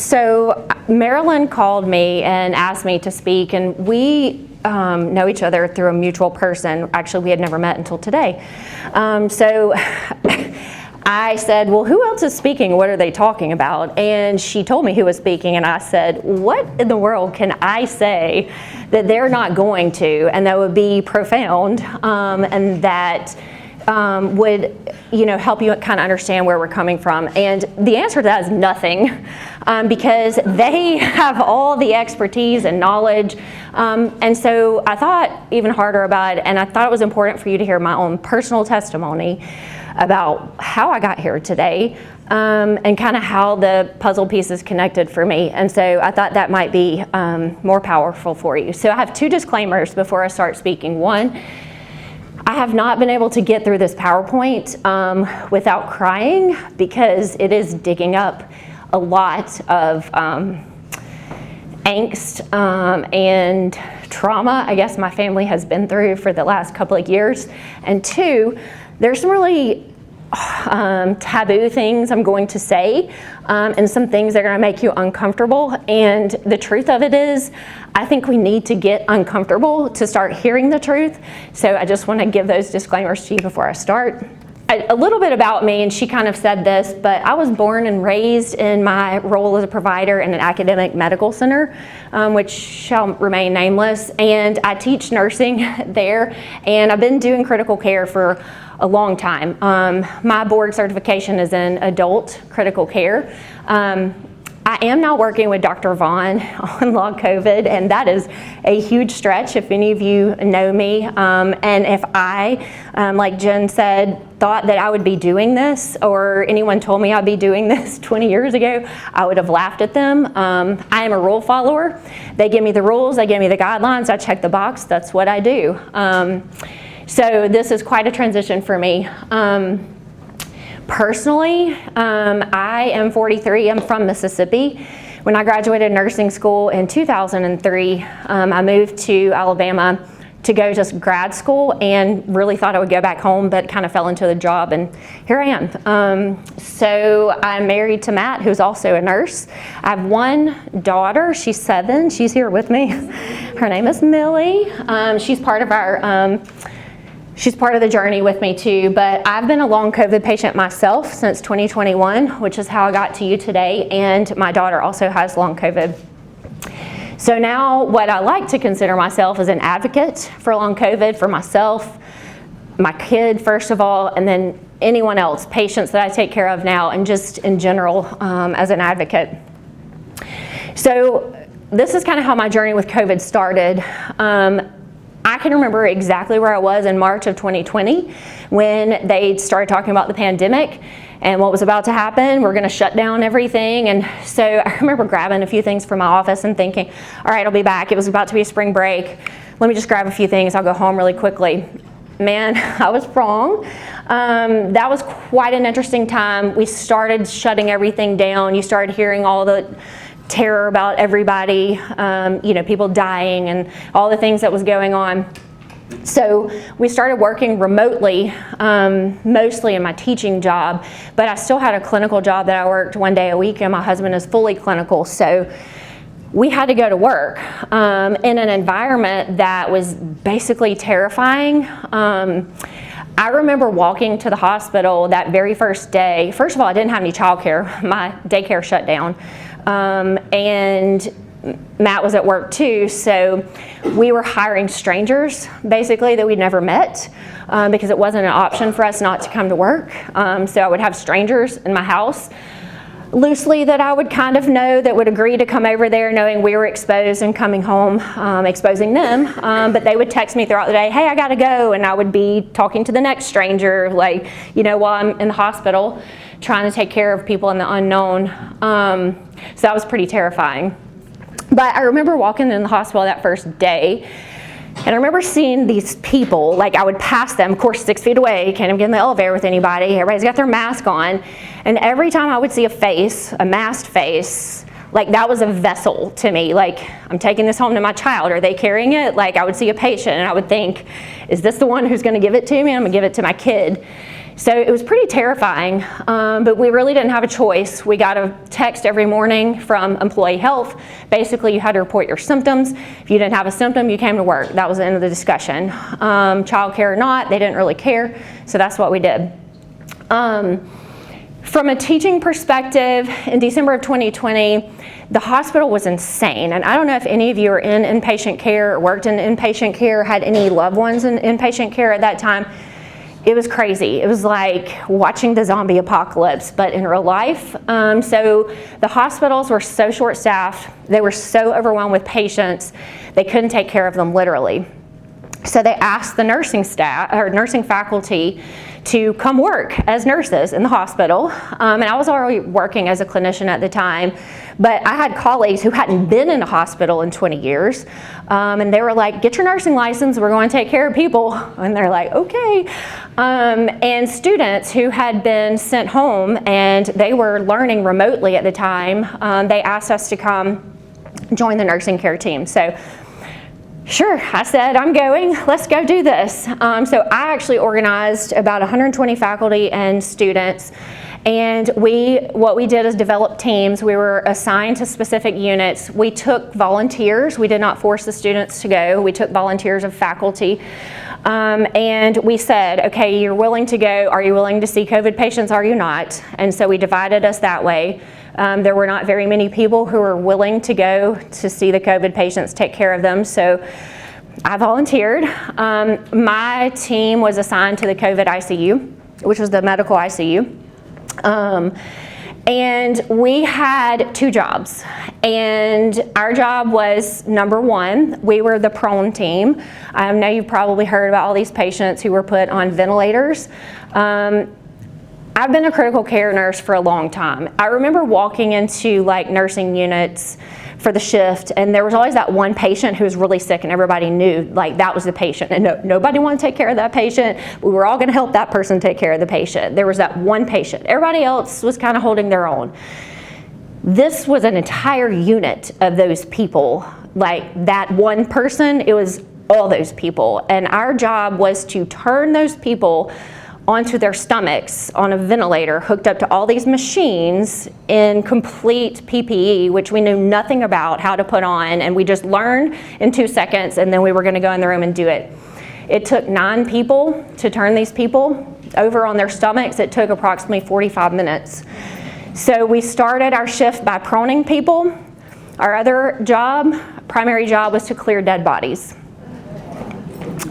So Marilyn called me and asked me to speak, and we know each other through a mutual person. Actually, we had never met until today. So I said, well, who else is speaking? What are they talking about? And she told me who was speaking, and I said, what in the world can I say that they're not going to, and that would be profound, and that would, help you kind of understand where we're coming from? And the answer to that is nothing, because they have all the expertise and knowledge. And so I thought even harder about it, and I thought it was important for you to hear my own personal testimony about how I got here today, and kind of how the puzzle pieces connected for me. And so I thought that might be more powerful for you. So I have two disclaimers before I start speaking. One, I have not been able to get through this PowerPoint without crying, because it is digging up a lot of angst and trauma I guess my family has been through for the last couple of years. And two, there's some really taboo things I'm going to say, and some things that are going to make you uncomfortable. And the truth of it is, I think we need to get uncomfortable to start hearing the truth. So I just want to give those disclaimers to you before I start. A little bit about me, and she kind of said this, but I was born and raised in my role as a provider in an academic medical center, which shall remain nameless, and I teach nursing there, and I've been doing critical care for a long time. My board certification is in adult critical care. I am now working with Dr. Vaughn on long COVID, and that is a huge stretch if any of you know me. And if I, like Jen said, thought that I would be doing this, or anyone told me I'd be doing this 20 years ago, I would have laughed at them. I am a rule follower. They give me the rules, they give me the guidelines, I check the box, that's what I do. So this is quite a transition for me. Personally, I am 43, I'm from Mississippi. When I graduated nursing school in 2003, I moved to Alabama to go just grad school, and really thought I would go back home, but kind of fell into the job, and here I am. So I'm married to Matt, who's also a nurse. I have one daughter, she's 7, she's here with me. Her name is Millie. She's part of our She's part of the journey with me too, but I've been a long COVID patient myself since 2021, which is how I got to you today, and my daughter also has long COVID. So now what I like to consider myself is an advocate for long COVID for myself, my kid first of all, and then anyone else, patients that I take care of now, and just in general as an advocate. So this is kind of how my journey with COVID started. I can remember exactly where I was in March of 2020 when they started talking about the pandemic and what was about to happen. We're going to shut down everything. And so I remember grabbing a few things from my office and thinking, all right, I'll be back. It was about to be a spring break. Let me just grab a few things. I'll go home really quickly. Man, I was wrong. That was quite an interesting time. We started shutting everything down. You started hearing all the terror about everybody, people dying and all the things that was going on. So we started working remotely, mostly in my teaching job, but I still had a clinical job that I worked one day a week, and my husband is fully clinical. So we had to go to work in an environment that was basically terrifying. I remember walking to the hospital that very first day. First of all, I didn't have any childcare. My daycare shut down. And Matt was at work too, so we were hiring strangers basically that we'd never met because it wasn't an option for us not to come to work. So I would have strangers in my house loosely that I would kind of know that would agree to come over there knowing we were exposed and coming home, exposing them. But they would text me throughout the day, hey, I gotta go, and I would be talking to the next stranger, while I'm in the hospital trying to take care of people in the unknown. So that was pretty terrifying. But I remember walking in the hospital that first day, and I remember seeing these people, I would pass them, of course 6 feet away, can't even get in the elevator with anybody, everybody's got their mask on, and every time I would see a face, a masked face, that was a vessel to me, I'm taking this home to my child, are they carrying it? I would see a patient and I would think, is this the one who's gonna give it to me? I'm gonna give it to my kid. So it was pretty terrifying, but we really didn't have a choice. We got a text every morning from employee health. Basically, you had to report your symptoms. If you didn't have a symptom, you came to work. That was the end of the discussion. Child care or not, they didn't really care, so that's what we did. From a teaching perspective, in December of 2020, the hospital was insane. And I don't know if any of you are in inpatient care or worked in inpatient care, had any loved ones in inpatient care at that time. It was crazy. It was like watching the zombie apocalypse, but in real life. So the hospitals were so short-staffed. They were so overwhelmed with patients, they couldn't take care of them literally. So they asked the nursing staff or nursing faculty to come work as nurses in the hospital. And I was already working as a clinician at the time, but I had colleagues who hadn't been in a hospital in 20 years. And they were like, get your nursing license, we're going to take care of people. And they're like, okay. And students who had been sent home and they were learning remotely at the time, they asked us to come join the nursing care team. So sure, I said, I'm going, let's go do this. So I actually organized about 120 faculty and students, and what we did is develop teams. We were assigned to specific units. We took volunteers. We did not force the students to go. We took volunteers of faculty. And we said, okay, you're willing to go. Are you willing to see COVID patients? Are you not? And so we divided us that way. There were not very many people who were willing to go to see the COVID patients, take care of them. So I volunteered. My team was assigned to the COVID ICU, which was the medical ICU. And we had two jobs. And our job was, number one, we were the prone team. I know you've probably heard about all these patients who were put on ventilators. I've been a critical care nurse for a long time. I remember walking into like nursing units for the shift, and there was always that one patient who was really sick, and everybody knew like that was the patient, and nobody wanted to take care of that patient. We were all going to help that person take care of the patient. There was that one patient. Everybody else was kind of holding their own. This was an entire unit of those people. Like that one person, it was all those people, and our job was to turn those people onto their stomachs on a ventilator hooked up to all these machines in complete PPE, which we knew nothing about how to put on, and we just learned in 2 seconds, and then we were going to go in the room and do it. It took 9 people to turn these people over on their stomachs. It took approximately 45 minutes. So we started our shift by proning people. Our other job, primary job, was to clear dead bodies.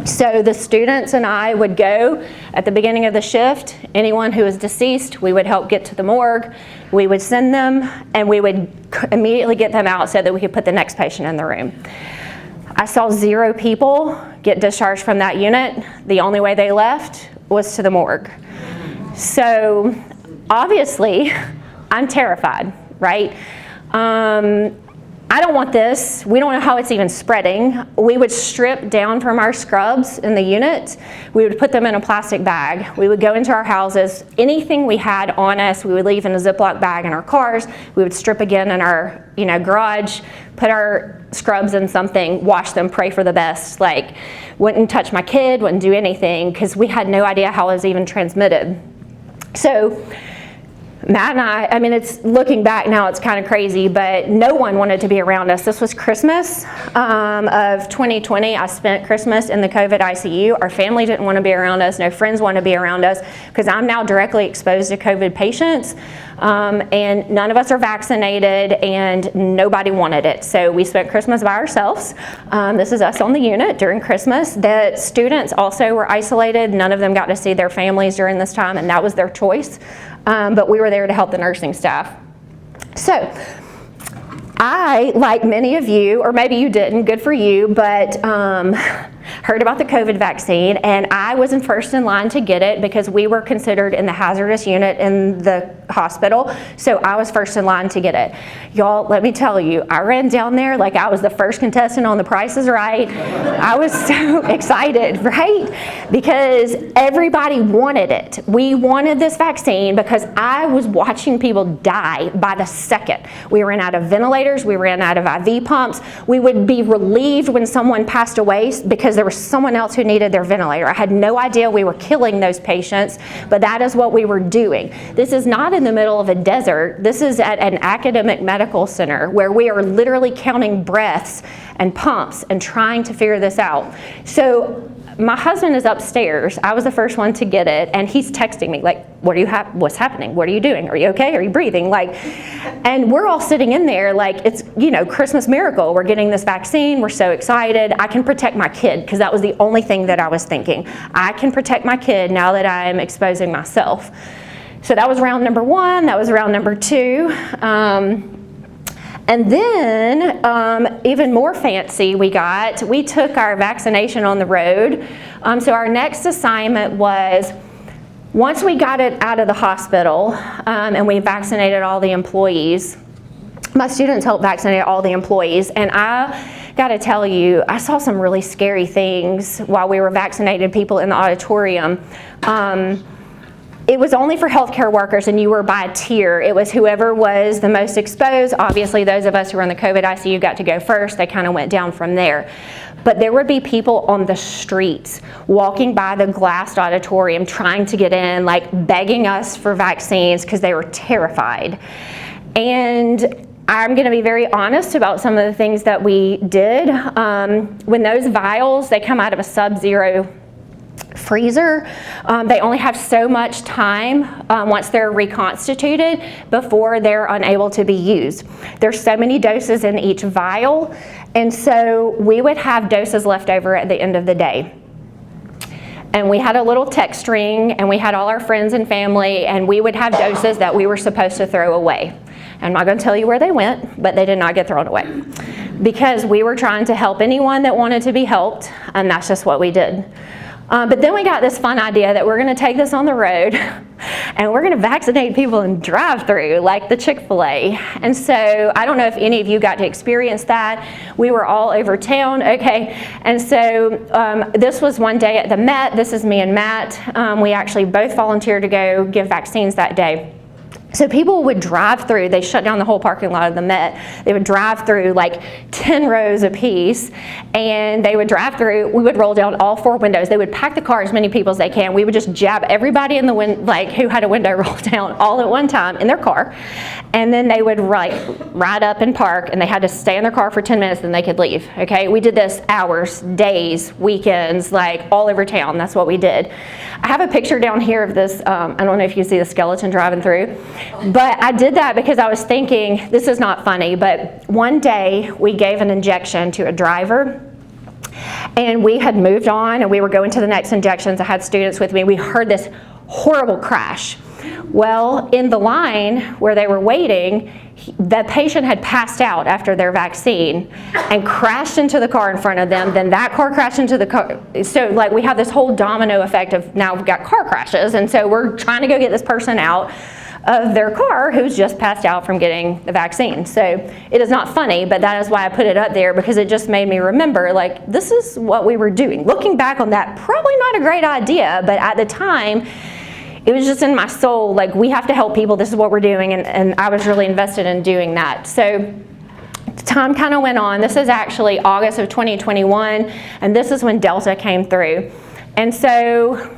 So the students and I would go at the beginning of the shift. Anyone who was deceased, we would help get to the morgue. We would send them, and we would immediately get them out so that we could put the next patient in the room. I saw 0 people get discharged from that unit. The only way they left was to the morgue. So obviously, I'm terrified, right? I don't want this. We don't know how it's even spreading. We would strip down from our scrubs in the unit. We would put them in a plastic bag. We would go into our houses. Anything we had on us, we would leave in a Ziploc bag in our cars. We would strip again in our garage, put our scrubs in something, wash them, pray for the best. Like, wouldn't touch my kid, wouldn't do anything, because we had no idea how it was even transmitted. So Matt and I mean, it's looking back now, it's kind of crazy, but no one wanted to be around us. This was Christmas of 2020. I spent Christmas in the COVID ICU. Our family didn't want to be around us. No friends wanted to be around us, because I'm now directly exposed to COVID patients. And none of us are vaccinated, and nobody wanted it. So we spent Christmas by ourselves. This is us on the unit during Christmas. The students also were isolated. None of them got to see their families during this time, and that was their choice. But we were there to help the nursing staff. So I, like many of you, or maybe you didn't, good for you, but heard about the COVID vaccine, and I was first in line to get it because we were considered in the hazardous unit in the hospital, so I was first in line to get it. Y'all, let me tell you, I ran down there like I was the first contestant on The Price is Right. I was so excited, right? Because everybody wanted it. We wanted this vaccine because I was watching people die by the second. We ran out of ventilators, we ran out of IV pumps. We would be relieved when someone passed away because there was someone else who needed their ventilator. I had no idea we were killing those patients, but that is what we were doing. This is not in the middle of a desert. This is at an academic medical center where we are literally counting breaths and pumps and trying to figure this out. So my husband is upstairs. I was the first one to get it, and he's texting me like, what's happening? What are you doing? Are you okay? Are you breathing? Like, and we're all sitting in there like it's, Christmas miracle. We're getting this vaccine. We're so excited. I can protect my kid, because that was the only thing that I was thinking. I can protect my kid now that I'm exposing myself. So that was round number one. That was round number two. And then, even more fancy we took our vaccination on the road. So our next assignment was, once we got it out of the hospital and we vaccinated all the employees, my students helped vaccinate all the employees, and I got to tell you, I saw some really scary things while we were vaccinating people in the auditorium. It was only for healthcare workers, and you were by a tier. It was whoever was the most exposed. Obviously, those of us who were in the COVID ICU got to go first. They kind of went down from there. But there would be people on the streets walking by the glassed auditorium trying to get in, like begging us for vaccines because they were terrified. And I'm going to be very honest about some of the things that we did. When those vials, they come out of a sub-zero freezer, they only have so much time once they're reconstituted before they're unable to be used. There's so many doses in each vial, and so we would have doses left over at the end of the day. And we had a little text string, and we had all our friends and family, and we would have doses that we were supposed to throw away. I'm not going to tell you where they went, but they did not get thrown away, because we were trying to help anyone that wanted to be helped, and that's just what we did. But then we got this fun idea that we're going to take this on the road and we're going to vaccinate people in drive-through like the Chick-fil-A. And so I don't know if any of you got to experience that. We were all over town, okay? And so this was one day at the Met. This is me and Matt. We actually both volunteered to go give vaccines that day. So people would drive through, they shut down the whole parking lot of the Met. They would drive through like 10 rows apiece, and they would drive through. We would roll down all 4 windows. They would pack the car as many people as they can. We would just jab everybody in the who had a window rolled down all at one time in their car. And then they would ride up and park, and they had to stay in their car for 10 minutes, then they could leave, okay? We did this hours, days, weekends, like all over town. That's what we did. I have a picture down here of this, I don't know if you see the skeleton driving through. But I did that because I was thinking, this is not funny, but one day we gave an injection to a driver, and we had moved on and we were going to the next injections. I had students with me. We heard this horrible crash. Well, in the line where they were waiting, the patient had passed out after their vaccine and crashed into the car in front of them. Then that car crashed into the car. So like we have this whole domino effect of now we've got car crashes, and so we're trying to go get this person out of their car who's just passed out from getting the vaccine. So it is not funny, but that is why I put it up there, because it just made me remember, like, this is what we were doing. Looking back on that, probably not a great idea, but at the time, it was just in my soul, like, we have to help people, this is what we're doing, and I was really invested in doing that. So time kind of went on. This is actually August of 2021, and this is when Delta came through. And so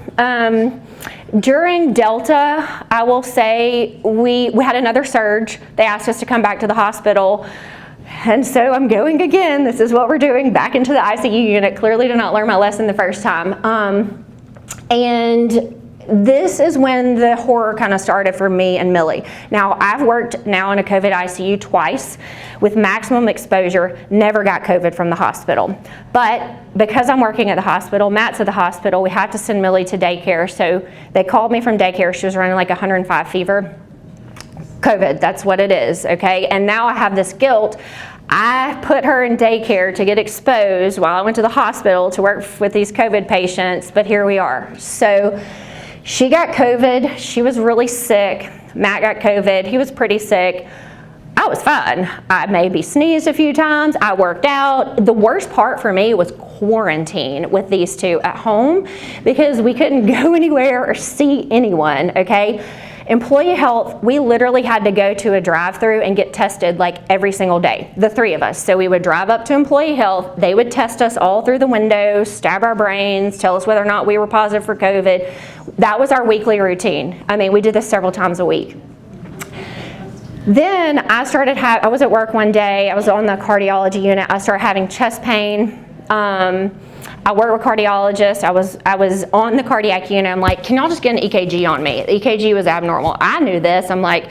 during Delta, I will say we had another surge. They asked us to come back to the hospital. And so I'm going again. This is what we're doing, back into the ICU unit. Clearly did not learn my lesson the first time. And this is when the horror kind of started for me and Millie. Now, I've worked now in a COVID ICU twice with maximum exposure, never got COVID from the hospital. But because I'm working at the hospital, Matt's at the hospital, we had to send Millie to daycare. So they called me from daycare. She was running like 105 fever. COVID, that's what it is, okay? And now I have this guilt. I put her in daycare to get exposed while I went to the hospital to work with these COVID patients, but here we are. So she got COVID, she was really sick. Matt got COVID. He was pretty sick. I was fine. I maybe sneezed a few times. I worked out. The worst part for me was quarantine with these two at home because we couldn't go anywhere or see anyone, okay? Employee health, we literally had to go to a drive-through and get tested like every single day, the three of us. So we would drive up to employee health, they would test us all through the windows, stab our brains, tell us whether or not we were positive for COVID. That was our weekly routine. I mean, we did this several times a week. Then I was at work one day, I was on the cardiology unit, I started having chest pain. I work with cardiologists. I was on the cardiac unit. I'm like, can y'all just get an EKG on me? The EKG was abnormal. I knew this. I'm like,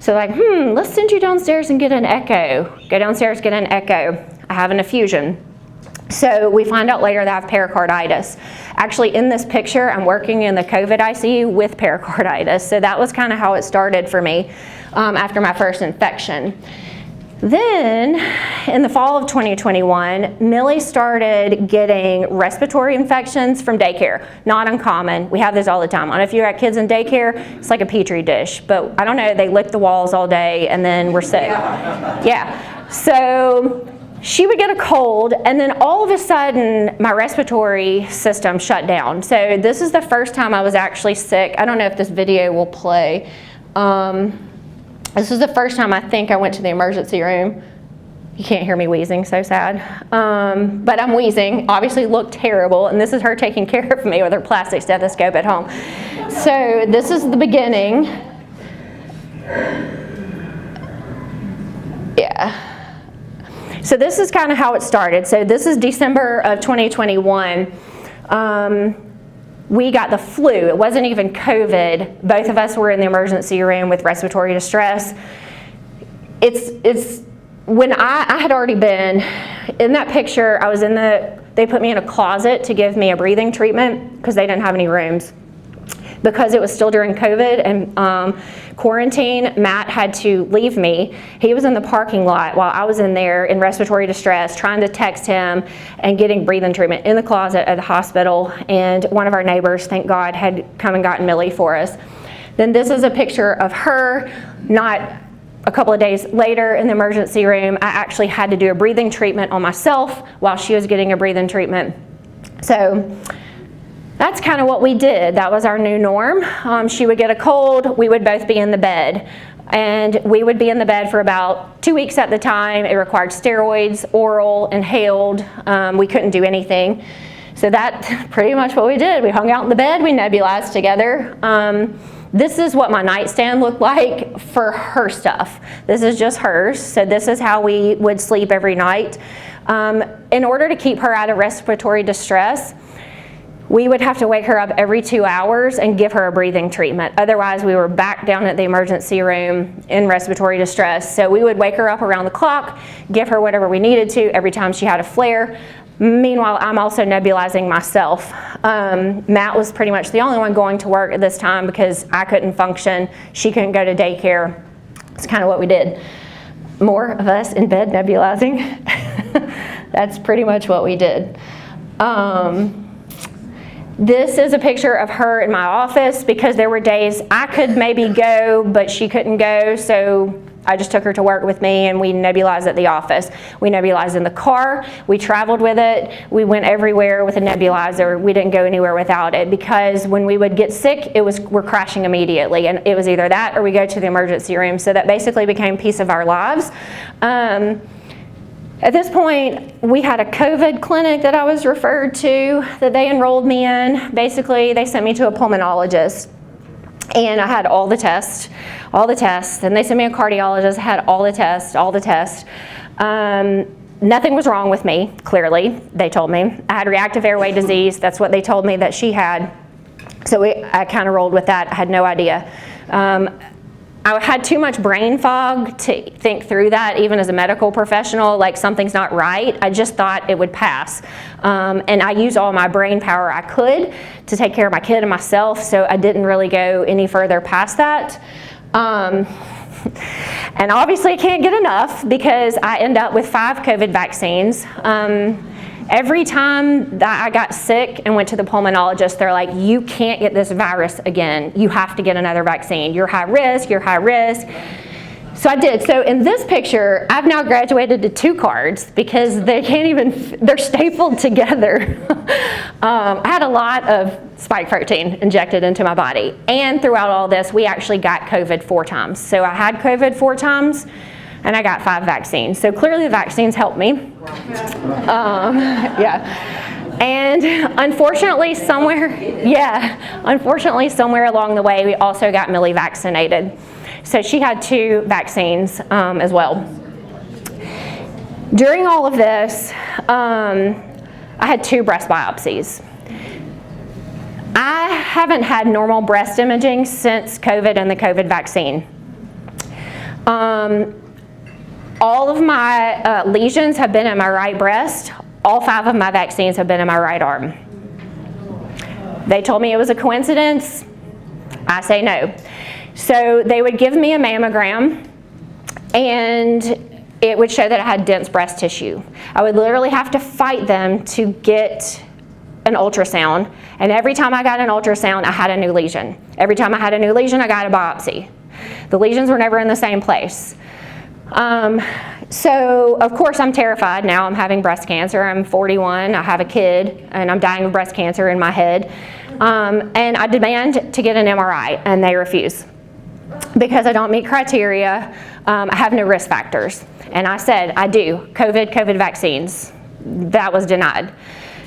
let's send you downstairs and get an echo. Go downstairs, get an echo. I have an effusion. So we find out later that I have pericarditis. Actually, in this picture, I'm working in the COVID ICU with pericarditis. So that was kind of how it started for me after my first infection. Then, in the fall of 2021, Millie started getting respiratory infections from daycare. Not uncommon. We have this all the time. I don't know if you got kids in daycare, it's like a petri dish. But I don't know, they lick the walls all day and then we're sick. Yeah. So she would get a cold and then all of a sudden my respiratory system shut down. So this is the first time I was actually sick. I don't know if this video will play. This is the first time I think I went to the emergency room. You can't hear me wheezing, so sad. But I'm wheezing, obviously looked terrible, and this is her taking care of me with her plastic stethoscope at home. So this is the beginning. Yeah. So this is kind of how it started. So this is December of 2021. We got the flu. It wasn't even COVID. Both of us were in the emergency room with respiratory distress. It's when I had already been in that picture. I was they put me in a closet to give me a breathing treatment because they didn't have any rooms. Because it was still during COVID and quarantine, Matt had to leave me. He was in the parking lot while I was in there in respiratory distress, trying to text him and getting breathing treatment in the closet at the hospital. And one of our neighbors, thank God, had come and gotten Millie for us. Then this is a picture of her, not a couple of days later in the emergency room. I actually had to do a breathing treatment on myself while she was getting a breathing treatment. So that's kind of what we did. That was our new norm. She would get a cold, we would both be in the bed. And we would be in the bed for about 2 weeks at the time. It required steroids, oral, inhaled. We couldn't do anything. So that's pretty much what we did. We hung out in the bed, we nebulized together. This is what my nightstand looked like for her stuff. This is just hers. So this is how we would sleep every night. In order to keep her out of respiratory distress, we would have to wake her up every 2 hours and give her a breathing treatment. Otherwise, we were back down at the emergency room in respiratory distress. So we would wake her up around the clock, give her whatever we needed to every time she had a flare. Meanwhile, I'm also nebulizing myself. Matt was pretty much the only one going to work at this time because I couldn't function. She couldn't go to daycare. It's kind of what we did. More of us in bed nebulizing. That's pretty much what we did. This is a picture of her in my office because there were days I could maybe go, but she couldn't go, so I just took her to work with me and we nebulized at the office. We nebulized in the car, we traveled with it, we went everywhere with a nebulizer. We didn't go anywhere without it because when we would get sick, we're crashing immediately, and it was either that or we go to the emergency room. So that basically became a piece of our lives. At this point, we had a COVID clinic that I was referred to that they enrolled me in. Basically, they sent me to a pulmonologist, and I had all the tests. And they sent me a cardiologist, I had all the tests. Nothing was wrong with me, clearly, they told me. I had reactive airway disease, that's what they told me that she had. So I kind of rolled with that, I had no idea. I had too much brain fog to think through that, even as a medical professional, like something's not right. I just thought it would pass. And I used all my brain power I could to take care of my kid and myself, so I didn't really go any further past that. And obviously I can't get enough because I end up with 5 COVID vaccines. Every time that I got sick and went to the pulmonologist, they're like, you can't get this virus again. You have to get another vaccine. You're high risk, you're high risk. So I did. So in this picture, I've now graduated to 2 cards because they can't even, they're stapled together. I had a lot of spike protein injected into my body. And throughout all this, we actually got COVID 4 times. So I had COVID 4 times and I got 5 vaccines. So clearly the vaccines helped me. Yeah. And unfortunately somewhere along the way, we also got Millie vaccinated. So she had 2 vaccines as well. During all of this, I had 2 breast biopsies. I haven't had normal breast imaging since COVID and the COVID vaccine. All of my lesions have been in my right breast. All 5 of my vaccines have been in my right arm. They told me it was a coincidence. I say no. So they would give me a mammogram and it would show that I had dense breast tissue. I would literally have to fight them to get an ultrasound, and every time I got an ultrasound, I had a new lesion. Every time I had a new lesion, I got a biopsy. The lesions were never in the same place. So of course I'm terrified now. I'm having breast cancer. I'm 41, I have a kid, and I'm dying of breast cancer in my head. And I demand to get an MRI, and they refuse. Because I don't meet criteria, I have no risk factors. And I said, I do, COVID vaccines. That was denied.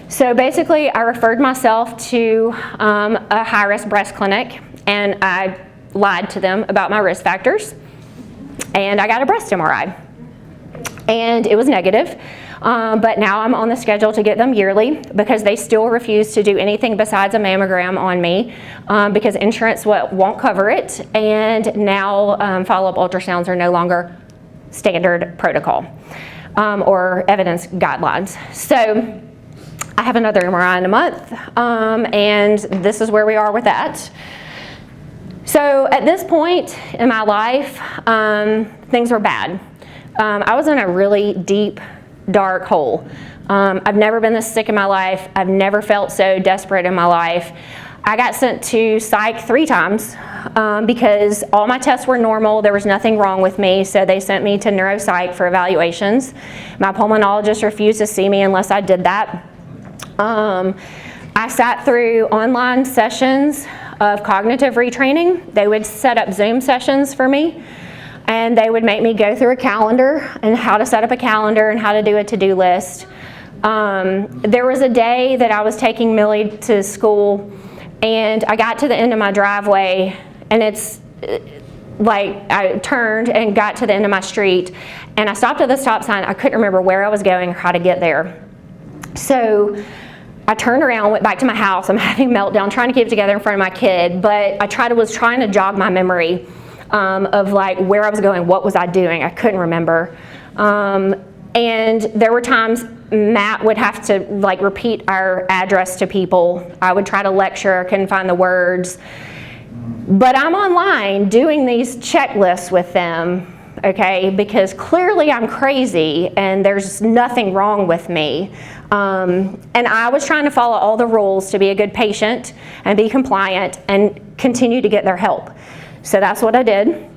So basically, I referred myself to a high-risk breast clinic, and I lied to them about my risk factors, and I got a breast MRI. And it was negative, but now I'm on the schedule to get them yearly because they still refuse to do anything besides a mammogram on me because insurance won't cover it, and now follow-up ultrasounds are no longer standard protocol or evidence guidelines. So I have another MRI in a month, and this is where we are with that. So at this point in my life, things were bad. I was in a really deep, dark hole. I've never been this sick in my life. I've never felt so desperate in my life. I got sent to psych 3 times because all my tests were normal. There was nothing wrong with me, so they sent me to neuropsych for evaluations. My pulmonologist refused to see me unless I did that. I sat through online sessions of cognitive retraining. They would set up Zoom sessions for me, and they would make me go through a calendar and how to set up a calendar and how to do a to-do list. There was a day that I was taking Millie to school, and I got to the end of my driveway, and it's like I turned and got to the end of my street, and I stopped at the stop sign. I couldn't remember where I was going or how to get there. So I turned around, went back to my house. I'm having a meltdown, trying to keep it together in front of my kid, but I was trying to jog my memory of like where I was going, what was I doing? I couldn't remember. And there were times Matt would have to like repeat our address to people. I would try to lecture, I couldn't find the words. But I'm online doing these checklists with them, okay, because clearly I'm crazy and there's nothing wrong with me. And I was trying to follow all the rules to be a good patient and be compliant and continue to get their help. So that's what I did.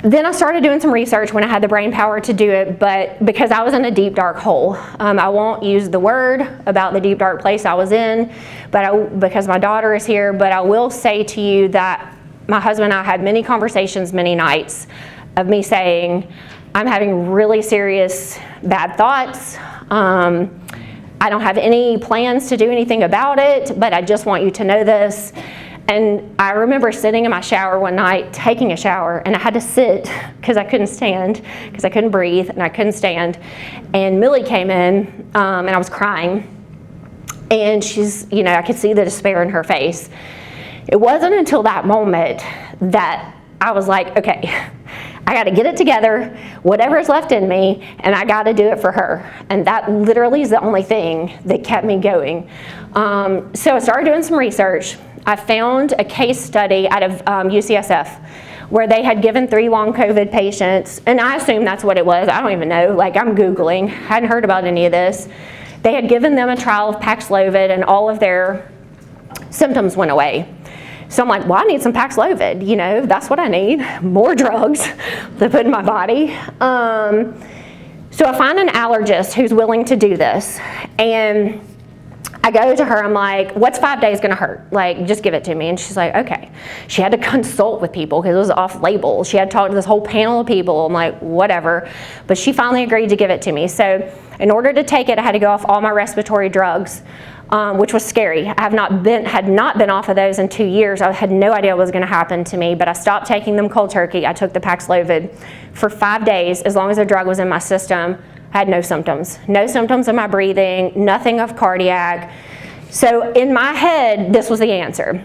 Then I started doing some research when I had the brain power to do it, but because I was in a deep, dark hole. I won't use the word about the deep, dark place I was in, because my daughter is here, but I will say to you that my husband and I had many conversations, many nights, of me saying, I'm having really serious bad thoughts. I don't have any plans to do anything about it, but I just want you to know this. And I remember sitting in my shower one night, taking a shower, and I had to sit because I couldn't stand, because I couldn't breathe and I couldn't stand. And Millie came in and I was crying. And she's, I could see the despair in her face. It wasn't until that moment that I was like, okay, I got to get it together, whatever's left in me, and I got to do it for her. And that literally is the only thing that kept me going. So I started doing some research. I found a case study out of UCSF where they had given 3 long COVID patients, and I assume that's what it was. I don't even know. Like, I'm Googling. Hadn't heard about any of this. They had given them a trial of Paxlovid, and all of their symptoms went away. So I'm like, well, I need some Paxlovid. You know, that's what I need. More drugs to put in my body. So I find an allergist who's willing to do this, and I go to her, I'm like, what's 5 days gonna hurt? Like, just give it to me. And she's like, okay. She had to consult with people because it was off label. She had to talk to this whole panel of people. I'm like, whatever. But she finally agreed to give it to me. So in order to take it, I had to go off all my respiratory drugs, which was scary. I had not been off of those in 2 years. I had no idea what was gonna happen to me, but I stopped taking them cold turkey. I took the Paxlovid for 5 days. As long as the drug was in my system, I had no symptoms. No symptoms of my breathing, nothing of cardiac. So in my head, this was the answer.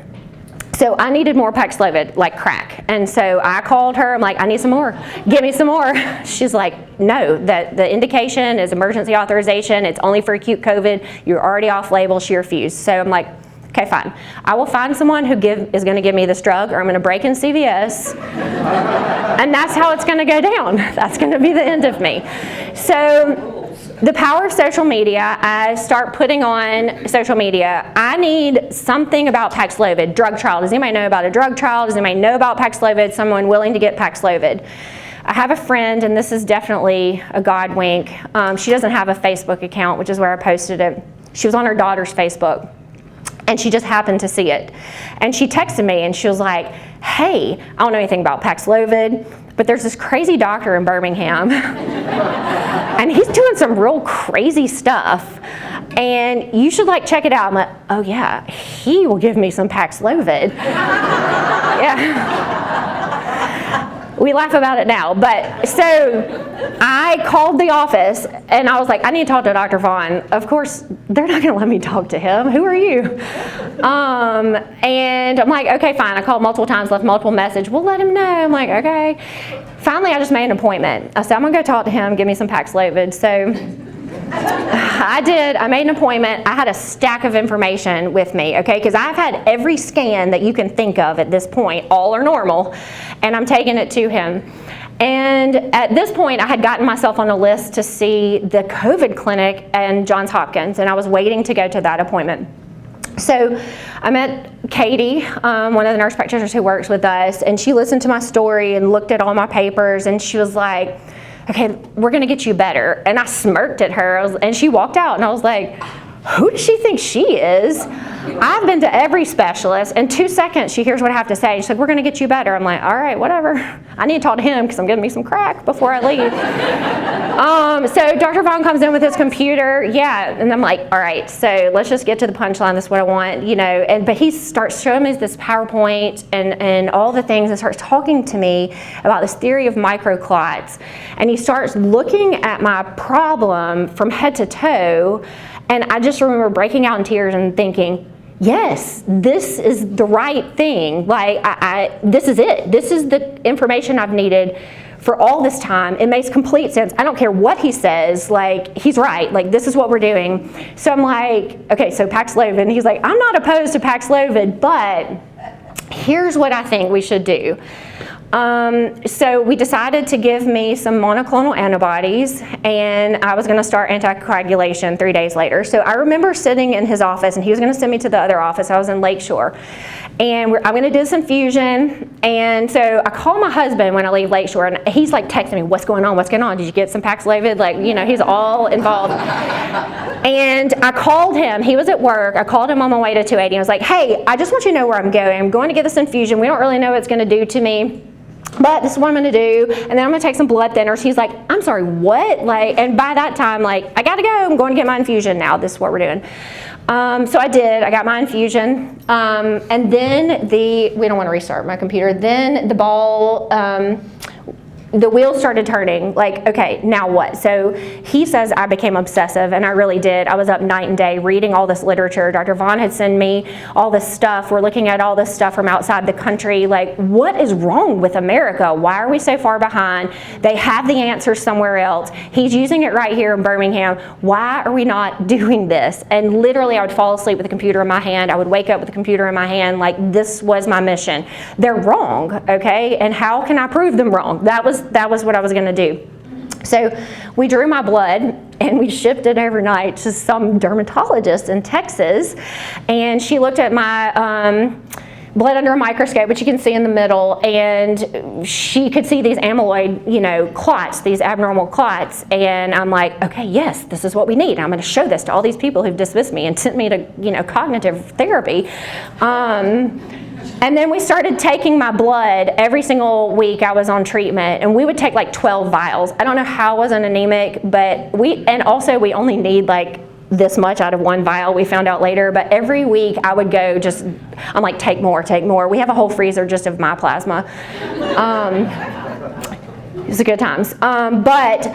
So I needed more Paxlovid, like crack. And so I called her, I'm like, I need some more, give me some more. She's like, no, that the indication is emergency authorization, it's only for acute COVID, you're already off label, she refused. So I'm like, okay, fine. I will find someone who is gonna give me this drug, or I'm gonna break in CVS, and that's how it's gonna go down. That's gonna be the end of me. So the power of social media, I start putting on social media. I need something about Paxlovid, drug trial. Does anybody know about a drug trial? Does anybody know about Paxlovid, someone willing to get Paxlovid? I have a friend, and this is definitely a God wink. She doesn't have a Facebook account, which is where I posted it. She was on her daughter's Facebook, and she just happened to see it. And she texted me, and she was like, hey, I don't know anything about Paxlovid, but there's this crazy doctor in Birmingham, and he's doing some real crazy stuff, and you should like check it out. I'm like, oh yeah, he will give me some Paxlovid. Yeah. We laugh about it now, but so I called the office and I was like, I need to talk to Dr. Vaughn. Of course, they're not gonna let me talk to him. Who are you? And I'm like, okay, fine. I called multiple times, left multiple messages. We'll let him know. I'm like, okay. Finally, I just made an appointment. I said, I'm gonna go talk to him, give me some Paxlovid. So I did. I made an appointment. I had a stack of information with me, okay? Because I've had every scan that you can think of at this point. All are normal, and I'm taking it to him. And at this point, I had gotten myself on a list to see the COVID clinic in Johns Hopkins, and I was waiting to go to that appointment. So I met Katie, one of the nurse practitioners who works with us, and she listened to my story and looked at all my papers, and she was like, okay, we're gonna get you better. And I smirked at her, and she walked out, and I was like, who does she think she is? I've been to every specialist. In 2 seconds, she hears what I have to say. She said, we're gonna get you better. I'm like, all right, whatever. I need to talk to him because I'm getting me some crack before I leave. So Dr. Vaughn comes in with his computer, yeah, and I'm like, all right, so let's just get to the punchline. That's what I want, you know. But he starts showing me this PowerPoint and all the things, and starts talking to me about this theory of microclots. And he starts looking at my problem from head to toe. And I just remember breaking out in tears and thinking, yes, this is the right thing. Like, this is it. This is the information I've needed for all this time. It makes complete sense. I don't care what he says, like, he's right. Like, this is what we're doing. So I'm like, okay, so Paxlovid. He's like, I'm not opposed to Paxlovid, but here's what I think we should do. So we decided to give me some monoclonal antibodies, and I was going to start anticoagulation 3 days later. So I remember sitting in his office, and he was going to send me to the other office. I was in Lakeshore, and I'm going to do this infusion. And so I call my husband when I leave Lakeshore, and he's like texting me, what's going on? What's going on? Did you get some Paxlovid? Like, you know, he's all involved. And I called him. He was at work. I called him on my way to 280. I was like, hey, I just want you to know where I'm going. I'm going to get this infusion. We don't really know what it's going to do to me, but this is what I'm gonna do, and then I'm gonna take some blood thinners. He's like, I'm sorry, what? Like, and by that time, like, I gotta go, I'm going to get my infusion now. This is what we're doing. So I did, I got my infusion, and then we don't wanna restart my computer. Then the ball the wheels started turning, like, okay, now what? So he says I became obsessive, and I really did. I was up night and day reading all this literature. Dr. Vaughn had sent me all this stuff. We're looking at all this stuff from outside the country. Like, what is wrong with America? Why are we so far behind? They have the answers somewhere else. He's using it right here in Birmingham. Why are we not doing this? And literally, I would fall asleep with the computer in my hand. I would wake up with the computer in my hand. Like, this was my mission. They're wrong, okay? And how can I prove them wrong? That was what I was going to do. So we drew my blood and we shipped it overnight to some dermatologist in Texas, and she looked at my blood under a microscope, which you can see in the middle, and she could see these amyloid, clots, these abnormal clots, and I'm like, okay, yes, this is what we need. I'm going to show this to all these people who've dismissed me and sent me to, cognitive therapy. And then we started taking my blood every single week I was on treatment, and we would take like 12 vials. I don't know how I wasn't anemic, but we only need like this much out of one vial, we found out later, but every week I would go I'm like, take more. We have a whole freezer just of my plasma. It was a good times. But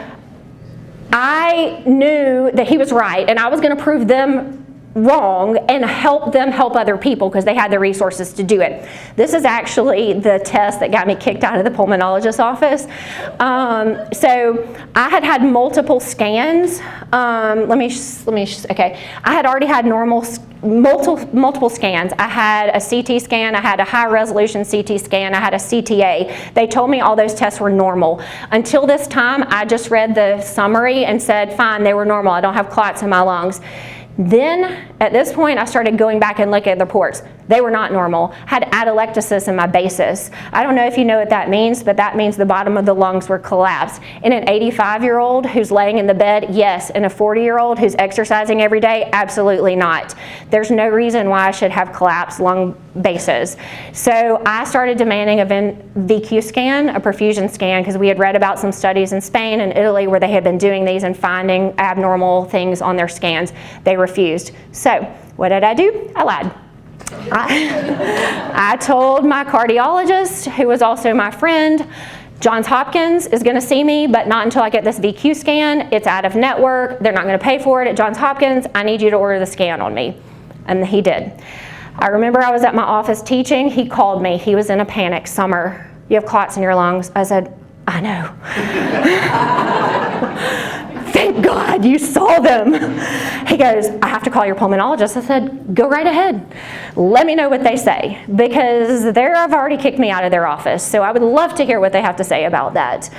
I knew that he was right, and I was going to prove them wrong and help them help other people because they had the resources to do it. This is actually the test that got me kicked out of the pulmonologist's office. So I had multiple scans. Okay. I had already had multiple scans. I had a CT scan, I had a high resolution CT scan, I had a CTA. They told me all those tests were normal. Until this time, I just read the summary and said, fine, they were normal. I don't have clots in my lungs. Then, at this point, I started going back and looking at the reports. They were not normal. Had atelectasis in my basis. I don't know if you know what that means, but that means the bottom of the lungs were collapsed. In an 85-year-old who's laying in the bed, yes. In a 40-year-old who's exercising every day, absolutely not. There's no reason why I should have collapsed lung bases. So I started demanding a VQ scan, a perfusion scan, because we had read about some studies in Spain and Italy where they had been doing these and finding abnormal things on their scans. They refused. So what did I do? I lied. I told my cardiologist, who was also my friend, Johns Hopkins is going to see me, but not until I get this VQ scan. It's out of network. They're not going to pay for it at Johns Hopkins. I need you to order the scan on me. And he did. I remember I was at my office teaching. He called me. He was in a panic. Summer, you have clots in your lungs. I said, I know. Thank God you saw them. He goes, I have to call your pulmonologist. I said, go right ahead. Let me know what they say, because I've already kicked me out of their office. So I would love to hear what they have to say about that.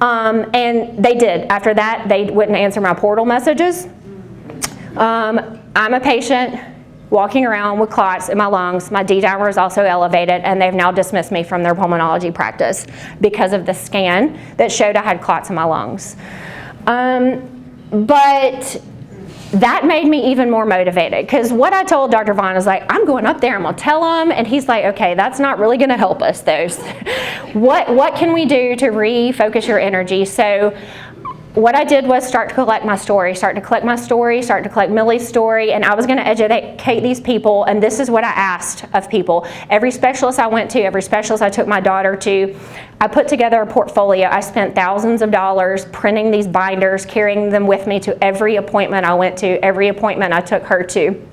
And they did. After that, they wouldn't answer my portal messages. I'm a patient walking around with clots in my lungs. My D dimer is also elevated, and they've now dismissed me from their pulmonology practice because of the scan that showed I had clots in my lungs. But that made me even more motivated, because what I told Dr. Vaughn is like, I'm going up there, I'm going to tell him, and he's like, okay, that's not really going to help us though. What can we do to refocus your energy? So what I did was start to collect my story, start to collect Millie's story, and I was going to educate these people, and this is what I asked of people. Every specialist I went to, every specialist I took my daughter to, I put together a portfolio. I spent thousands of dollars printing these binders, carrying them with me to every appointment I went to, every appointment I took her to.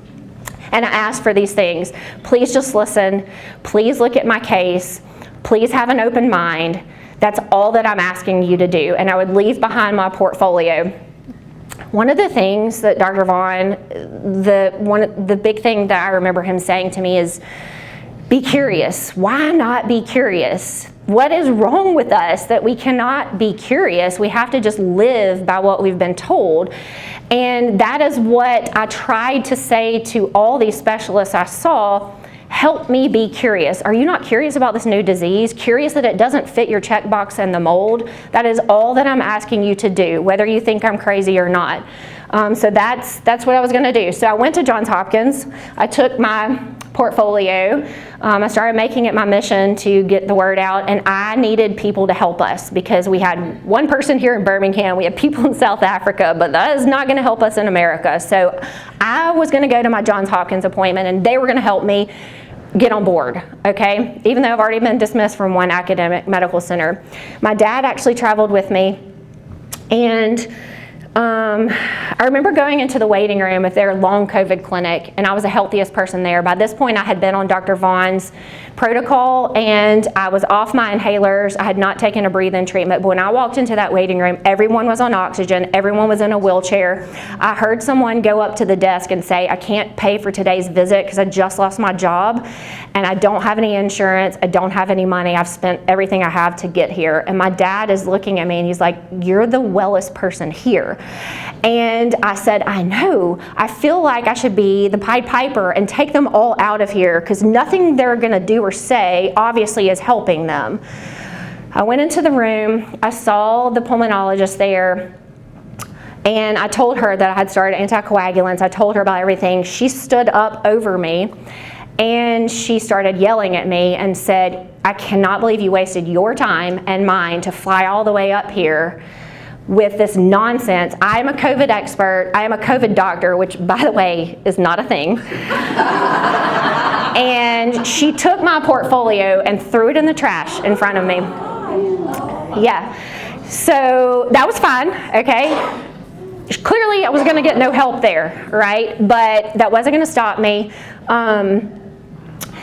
And I asked for these things. Please just listen. Please look at my case. Please have an open mind. That's all that I'm asking you to do. And I would leave behind my portfolio. One of the things that Dr. Vaughn, the big thing that I remember him saying to me is, be curious. Why not be curious? What is wrong with us that we cannot be curious? We have to just live by what we've been told. And that is what I tried to say to all these specialists I saw. Help me be curious. Are you not curious about this new disease? Curious that it doesn't fit your checkbox in the mold? That is all that I'm asking you to do, whether you think I'm crazy or not. So that's what I was going to do. So I went to Johns Hopkins. I took my portfolio. I started making it my mission to get the word out, and I needed people to help us because we had one person here in Birmingham, we had people in South Africa, but that is not going to help us in America. So I was going to go to my Johns Hopkins appointment, and they were going to help me get on board, okay? Even though I've already been dismissed from one academic medical center. My dad actually traveled with me, and I remember going into the waiting room of their long COVID clinic, and I was the healthiest person there. By this point, I had been on Dr. Vaughn's protocol, and I was off my inhalers. I had not taken a breathing treatment, but when I walked into that waiting room, everyone was on oxygen, everyone was in a wheelchair. I heard someone go up to the desk and say, I can't pay for today's visit because I just lost my job, and I don't have any insurance, I don't have any money, I've spent everything I have to get here. And my dad is looking at me and he's like, you're the wellest person here. And I said, I know, I feel like I should be the Pied Piper and take them all out of here because nothing they're gonna do or say obviously is helping them. I went into the room, I saw the pulmonologist there, and I told her that I had started anticoagulants. I told her about everything. She stood up over me and she started yelling at me and said, I cannot believe you wasted your time and mine to fly all the way up here with this nonsense. I am a COVID expert, I am a COVID doctor, which by the way is not a thing. And she took my portfolio and threw it in the trash in front of me. Yeah, so that was fine, okay? Clearly I was gonna get no help there, right? But that wasn't gonna stop me.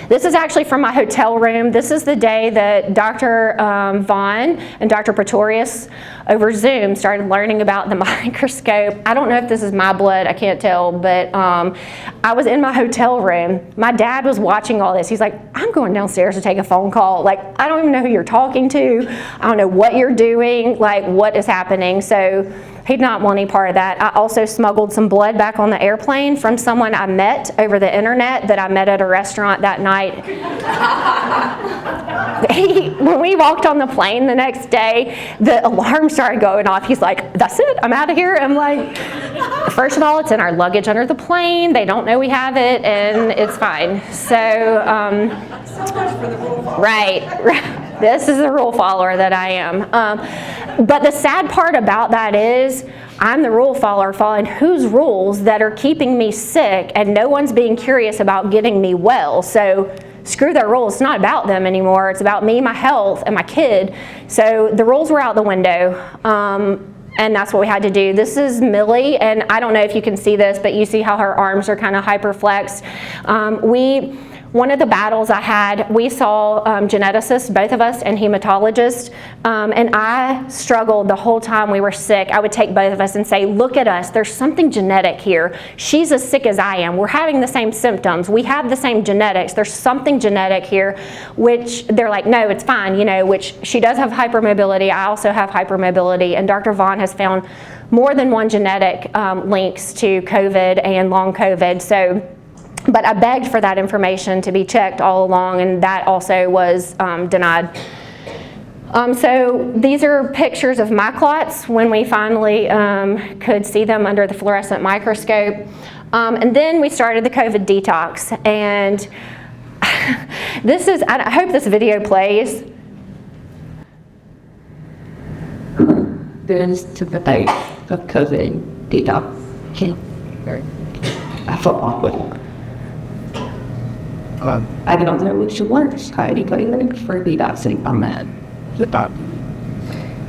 This is actually from my hotel room. This is the day that Dr. Vaughn and Dr. Pretorius over Zoom started learning about the microscope. I don't know if this is my blood, I can't tell, but I was in my hotel room. My dad was watching all this. He's like, I'm going downstairs to take a phone call. Like, I don't even know who you're talking to. I don't know what you're doing, like what is happening. So he did not want any part of that. I also smuggled some blood back on the airplane from someone I met over the internet that I met at a restaurant that night. When we walked on the plane the next day, the alarm started going off. He's like, that's it, I'm out of here. I'm like, first of all, it's in our luggage under the plane. They don't know we have it, and it's fine. So much for the rule follower. Right. This is the rule follower that I am. But the sad part about that is I'm the rule follower following whose rules that are keeping me sick, and no one's being curious about getting me well. So screw their rules. It's not about them anymore. It's about me, my health, and my kid. So the rules were out the window. And that's what we had to do. This is Millie, and I don't know if you can see this, but you see how her arms are kind of hyperflexed. One of the battles I had, we saw geneticists, both of us, and hematologists, and I struggled the whole time we were sick. I would take both of us and say, look at us, there's something genetic here. She's as sick as I am. We're having the same symptoms. We have the same genetics. There's something genetic here, which they're like, no, it's fine, you know, which she does have hypermobility. I also have hypermobility, and Dr. Vaughn has found more than one genetic links to COVID and long COVID. So. But I begged for that information to be checked all along, and that also was denied. So these are pictures of my clots when we finally could see them under the fluorescent microscope. And then we started the COVID detox. And this is, I hope this video plays. There's to the base of COVID detox. I thought awkward. I don't know which works. How do you go for detoxing on that?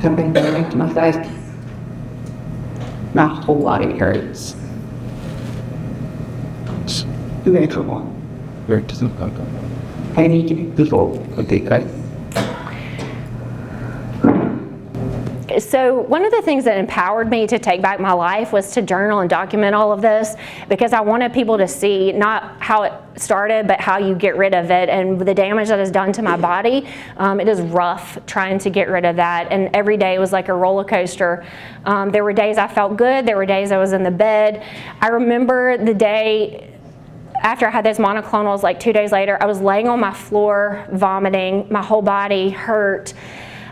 Something going to my face. My whole body hurts. Where does it come from? I need to be people. Okay, right? So one of the things that empowered me to take back my life was to journal and document all of this, because I wanted people to see not how it started, but how you get rid of it and the damage that is done to my body. It is rough trying to get rid of that, and every day was like a roller coaster. There were days I felt good, there were days I was in the bed. I remember the day after I had those monoclonals, like 2 days later, I was laying on my floor vomiting, my whole body hurt.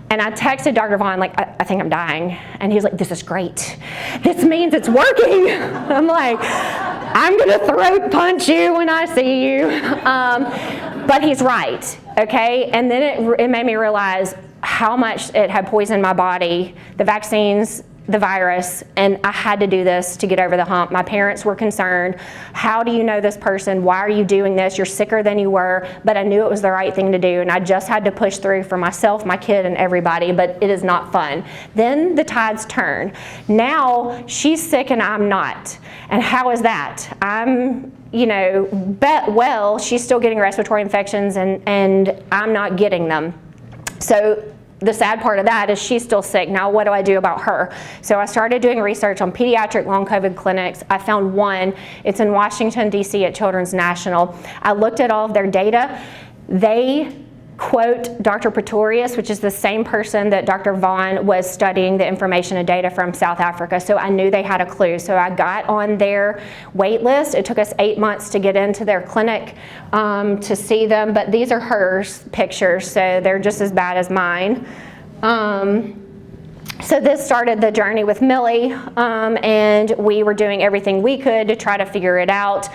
And I texted Dr. Vaughn, like, I think I'm dying. And he was like, this is great. This means it's working. I'm like, I'm gonna throat punch you when I see you. But he's right, okay? And then it made me realize how much it had poisoned my body. The vaccines the virus, and I had to do this to get over the hump. My parents were concerned. How do you know this person? Why are you doing this? You're sicker than you were. But I knew it was the right thing to do, and I just had to push through for myself, my kid, and everybody, but it is not fun. Then the tides turn. Now she's sick and I'm not. And how is that? I'm, well, she's still getting respiratory infections and I'm not getting them. So the sad part of that is she's still sick. Now what do I do about her? So I started doing research on pediatric long COVID clinics. I found one. It's in Washington, D.C. at Children's National. I looked at all of their data. They quote Dr. Pretorius, which is the same person that Dr. Vaughn was studying the information and data from South Africa. So I knew they had a clue. So I got on their wait list. It took us 8 months to get into their clinic to see them, but these are her pictures, so they're just as bad as mine. So this started the journey with Millie, and we were doing everything we could to try to figure it out.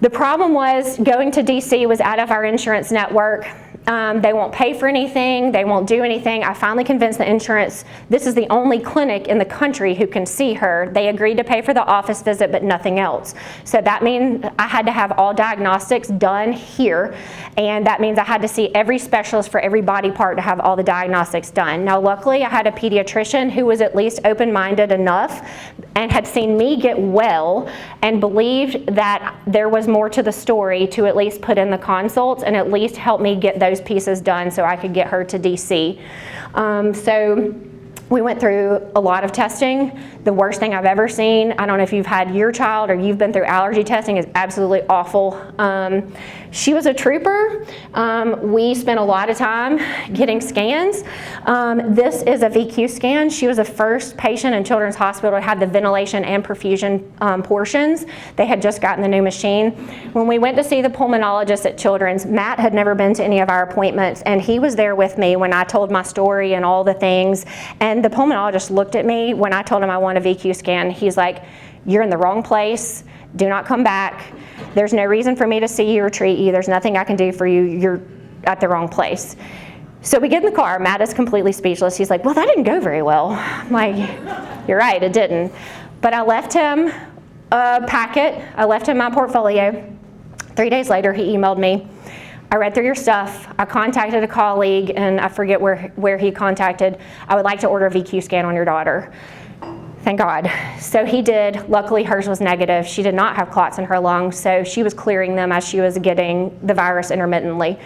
The problem was going to DC was out of our insurance network. They won't pay for anything. They won't do anything. I finally convinced the insurance, this is the only clinic in the country who can see her. They agreed to pay for the office visit, but nothing else. So that means I had to have all diagnostics done here. And that means I had to see every specialist for every body part to have all the diagnostics done. Now, luckily, I had a pediatrician who was at least open-minded enough and had seen me get well and believed that there was more to the story to at least put in the consults and at least help me get those pieces done so I could get her to DC. So we went through a lot of testing. The worst thing I've ever seen, I don't know if you've had your child or you've been through allergy testing, is absolutely awful. She was a trooper. We spent a lot of time getting scans. This is a VQ scan. She was the first patient in Children's Hospital to have the ventilation and perfusion portions. They had just gotten the new machine. When we went to see the pulmonologist at Children's, Matt had never been to any of our appointments, and he was there with me when I told my story and all the things. And the pulmonologist looked at me when I told him I want a VQ scan. He's like, "You're in the wrong place. Do not come back. There's no reason for me to see you or treat you. There's nothing I can do for you. You're at the wrong place." So we get in the car. Matt is completely speechless. He's like, "Well, that didn't go very well." I'm like, "You're right, it didn't." But I left him a packet. I left him my portfolio. 3 days later, he emailed me. "I read through your stuff. I contacted a colleague," and I forget where he contacted. "I would like to order a VQ scan on your daughter." Thank God. So he did. Luckily, hers was negative. She did not have clots in her lungs, so she was clearing them as she was getting the virus intermittently.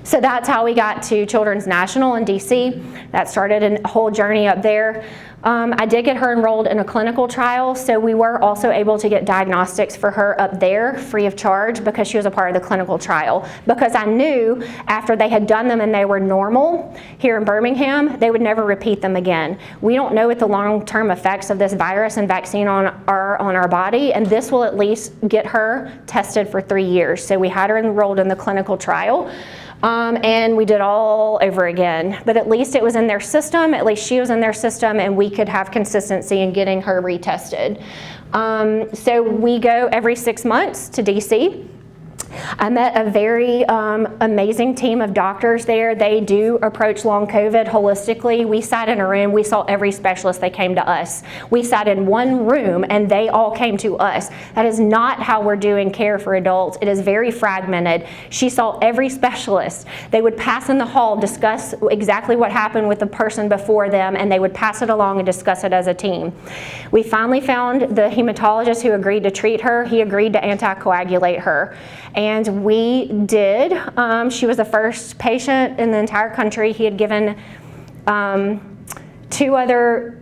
So that's how we got to Children's National in DC. That started a whole journey up there. I did get her enrolled in a clinical trial, so we were also able to get diagnostics for her up there free of charge because she was a part of the clinical trial. Because I knew after they had done them and they were normal here in Birmingham, they would never repeat them again. We don't know what the long-term effects of this virus and vaccine are on our body, and this will at least get her tested for 3 years. So we had her enrolled in the clinical trial. And we did all over again. But at least it was in their system, at least she was in their system, and we could have consistency in getting her retested. So we go every 6 months to DC. I met a very amazing team of doctors there. They do approach long COVID holistically. We sat in a room, we saw every specialist, they came to us. We sat in one room and they all came to us. That is not how we're doing care for adults. It is very fragmented. She saw every specialist. They would pass in the hall, discuss exactly what happened with the person before them, and they would pass it along and discuss it as a team. We finally found the hematologist who agreed to treat her. He agreed to anticoagulate her. And we did. She was the first patient in the entire country. He had given 2 other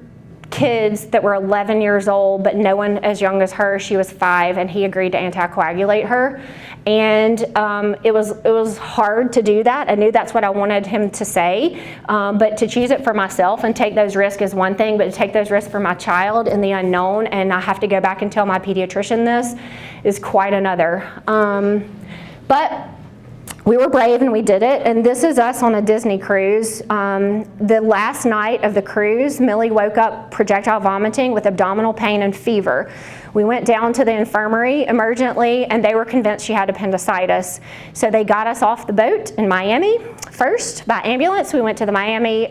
kids that were 11 years old, but no one as young as her. She was 5, and he agreed to anticoagulate her. And it was hard to do that. I knew that's what I wanted him to say, but to choose it for myself and take those risks is one thing, but to take those risks for my child in the unknown, and I have to go back and tell my pediatrician this, is quite another. But we were brave and we did it, and this is us on a Disney cruise. The last night of the cruise, Millie woke up projectile vomiting with abdominal pain and fever. We went down to the infirmary emergently, and they were convinced she had appendicitis. So they got us off the boat in Miami first by ambulance. We went to the Miami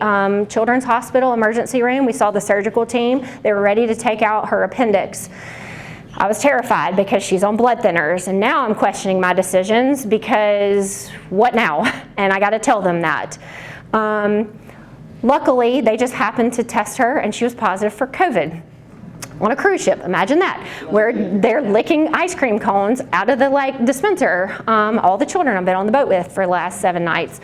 Children's Hospital emergency room. We saw the surgical team. They were ready to take out her appendix. I was terrified because she's on blood thinners, and now I'm questioning my decisions because what now? And I got to tell them that. Luckily, they just happened to test her, and she was positive for COVID on a cruise ship. Imagine that, where they're licking ice cream cones out of the dispenser. All the children I've been on the boat with for the last 7 nights.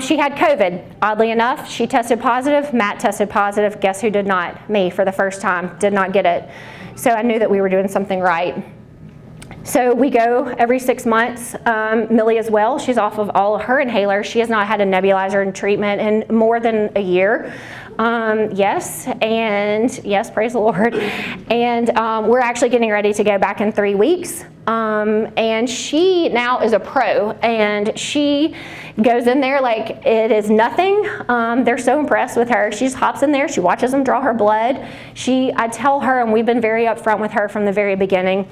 She had COVID. Oddly enough, she tested positive. Matt tested positive. Guess who did not? Me, for the first time, did not get it. So I knew that we were doing something right. So we go every 6 months. Millie as well, she's off of all of her inhalers. She has not had a nebulizer in treatment in more than a year. Yes, praise the Lord. And we're actually getting ready to go back in 3 weeks. And she now is a pro, and she goes in there like it is nothing. They're so impressed with her. She just hops in there, she watches them draw her blood. I tell her, and we've been very upfront with her from the very beginning,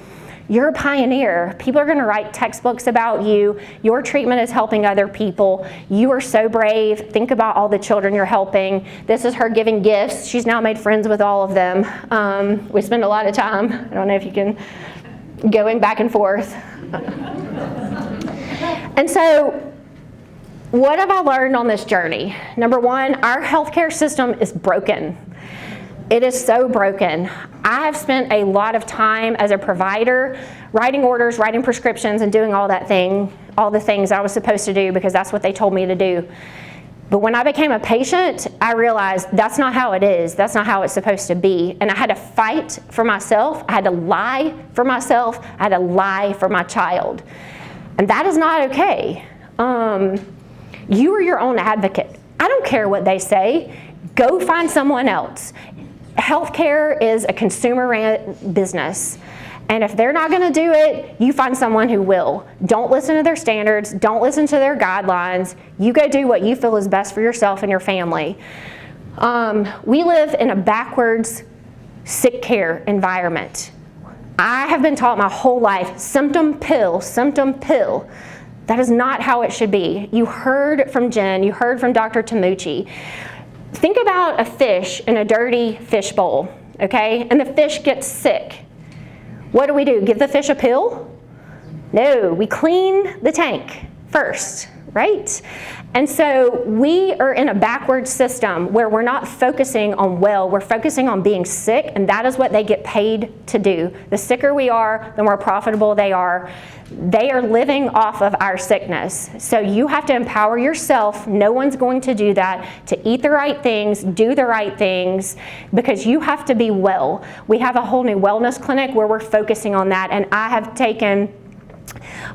you're a pioneer. People are going to write textbooks about you. Your treatment is helping other people. You are so brave. Think about all the children you're helping. This is her giving gifts. She's now made friends with all of them. We spend a lot of time, I don't know if you can, going back and forth. And so, what have I learned on this journey? Number one, our healthcare system is broken. It is so broken. I have spent a lot of time as a provider writing orders, writing prescriptions, and doing all the things I was supposed to do because that's what they told me to do. But when I became a patient, I realized that's not how it is. That's not how it's supposed to be. And I had to fight for myself. I had to lie for myself. I had to lie for my child. And that is not okay. You are your own advocate. I don't care what they say. Go find someone else. Healthcare is a consumer business. And if they're not going to do it, you find someone who will. Don't listen to their standards. Don't listen to their guidelines. You go do what you feel is best for yourself and your family. We live in a backwards sick care environment. I have been taught my whole life, symptom pill, symptom pill. That is not how it should be. You heard from Jen, you heard from Dr. Tamucci. Think about a fish in a dirty fish bowl, okay? And the fish gets sick. What do? Give the fish a pill? No, we clean the tank first, right? And so we are in a backward system where we're not focusing on we're focusing on being sick, and that is what they get paid to do. The sicker we are, the more profitable they are. They are living off of our sickness. So you have to empower yourself. No one's going to do that, to eat the right things, do the right things, because you have to be well. We have a whole new wellness clinic where we're focusing on that, and I have taken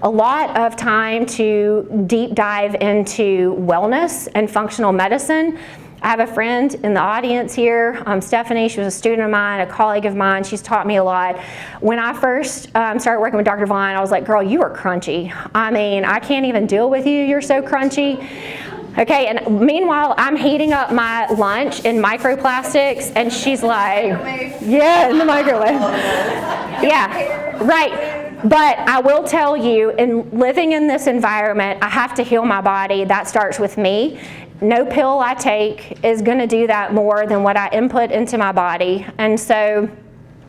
a lot of time to deep dive into wellness and functional medicine. I have a friend in the audience here, Stephanie. She was a student of mine, a colleague of mine. She's taught me a lot. When I first started working with Dr. Vaughn, I was like, girl, you are crunchy. I mean, I can't even deal with you. You're so crunchy. Okay, and meanwhile, I'm heating up my lunch in microplastics, and she's like, yeah, in the microwave. Yeah, right. But I will tell you, in living in this environment, I have to heal my body. That starts with me. No pill I take is going to do that more than what I input into my body. And so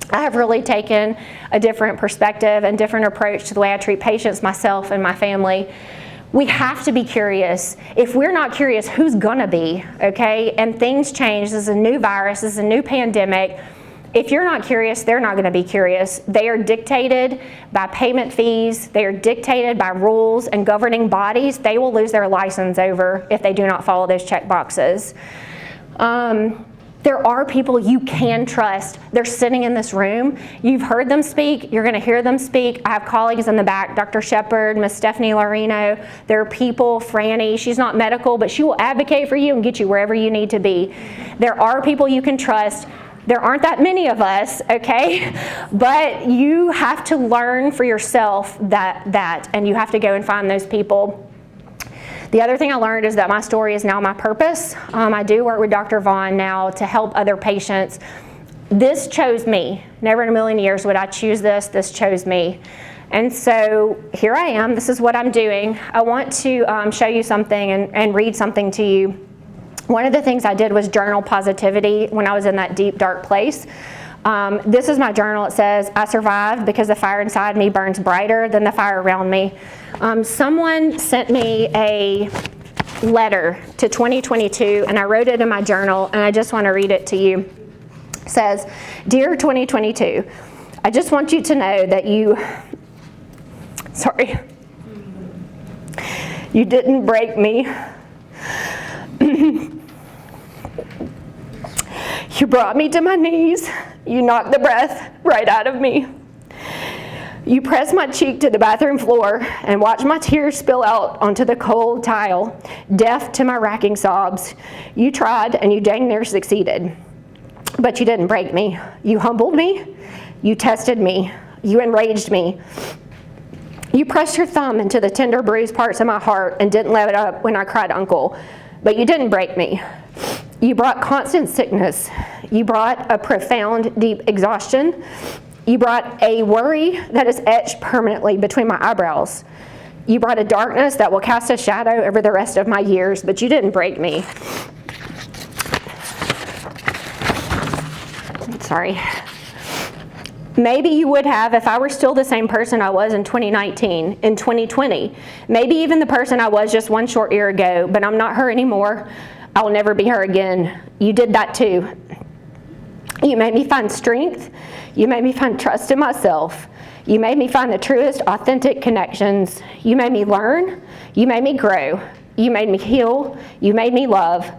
I have really taken a different perspective and different approach to the way I treat patients, myself, and my family. We have to be curious. If we're not curious, who's gonna be, okay? And things change. This is a new virus. This is a new pandemic. If you're not curious, they're not gonna be curious. They are dictated by payment fees. They are dictated by rules and governing bodies. They will lose their license over if they do not follow those check boxes. There are people you can trust. They're sitting in this room. You've heard them speak. You're going to hear them speak. I have colleagues in the back, Dr. Shepard, Miss Stephanie Larino. There are people, Franny, she's not medical, but she will advocate for you and get you wherever you need to be. There are people you can trust. There aren't that many of us, okay? But you have to learn for yourself that and you have to go and find those people. The other thing I learned is that my story is now my purpose. I do work with Dr. Vaughn now to help other patients. This chose me. Never in a million years would I choose this. This chose me. And so here I am. This is what I'm doing. I want to show you something and read something to you. One of the things I did was journal positivity when I was in that deep, dark place. This is my journal. It says, I survived because the fire inside me burns brighter than the fire around me. Someone sent me a letter to 2022, and I wrote it in my journal, and I just want to read it to you. It says, Dear 2022, I just want you to know that you didn't break me. You brought me to my knees. You knocked the breath right out of me. You pressed my cheek to the bathroom floor and watched my tears spill out onto the cold tile, deaf to my racking sobs. You tried and you dang near succeeded. But you didn't break me. You humbled me. You tested me. You enraged me. You pressed your thumb into the tender, bruised parts of my heart and didn't let it up when I cried uncle. But you didn't break me. You brought constant sickness. You brought a profound, deep exhaustion. You brought a worry that is etched permanently between my eyebrows. You brought a darkness that will cast a shadow over the rest of my years, but you didn't break me. Sorry. Maybe you would have if I were still the same person I was in 2019, in 2020. Maybe even the person I was just one short year ago, but I'm not her anymore. I will never be her again. You did that too. You made me find strength. You made me find trust in myself. You made me find the truest, authentic connections. You made me learn. You made me grow. You made me heal. You made me love.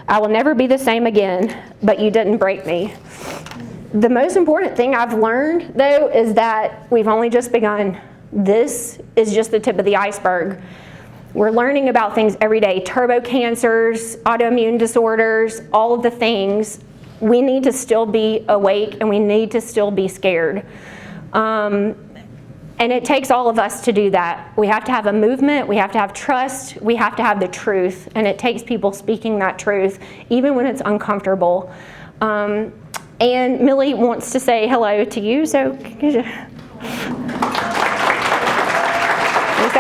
I will never be the same again, but you didn't break me. The most important thing I've learned, though, is that we've only just begun. This is just the tip of the iceberg. We're learning about things every day, turbo cancers, autoimmune disorders, all of the things. We need to still be awake and we need to still be scared. And it takes all of us to do that. We have to have a movement, we have to have trust, we have to have the truth, and it takes people speaking that truth, even when it's uncomfortable. And Millie wants to say hello to you, so can you say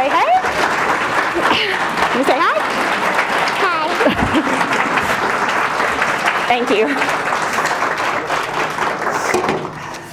hey? Can you say hi? Hi. Thank you.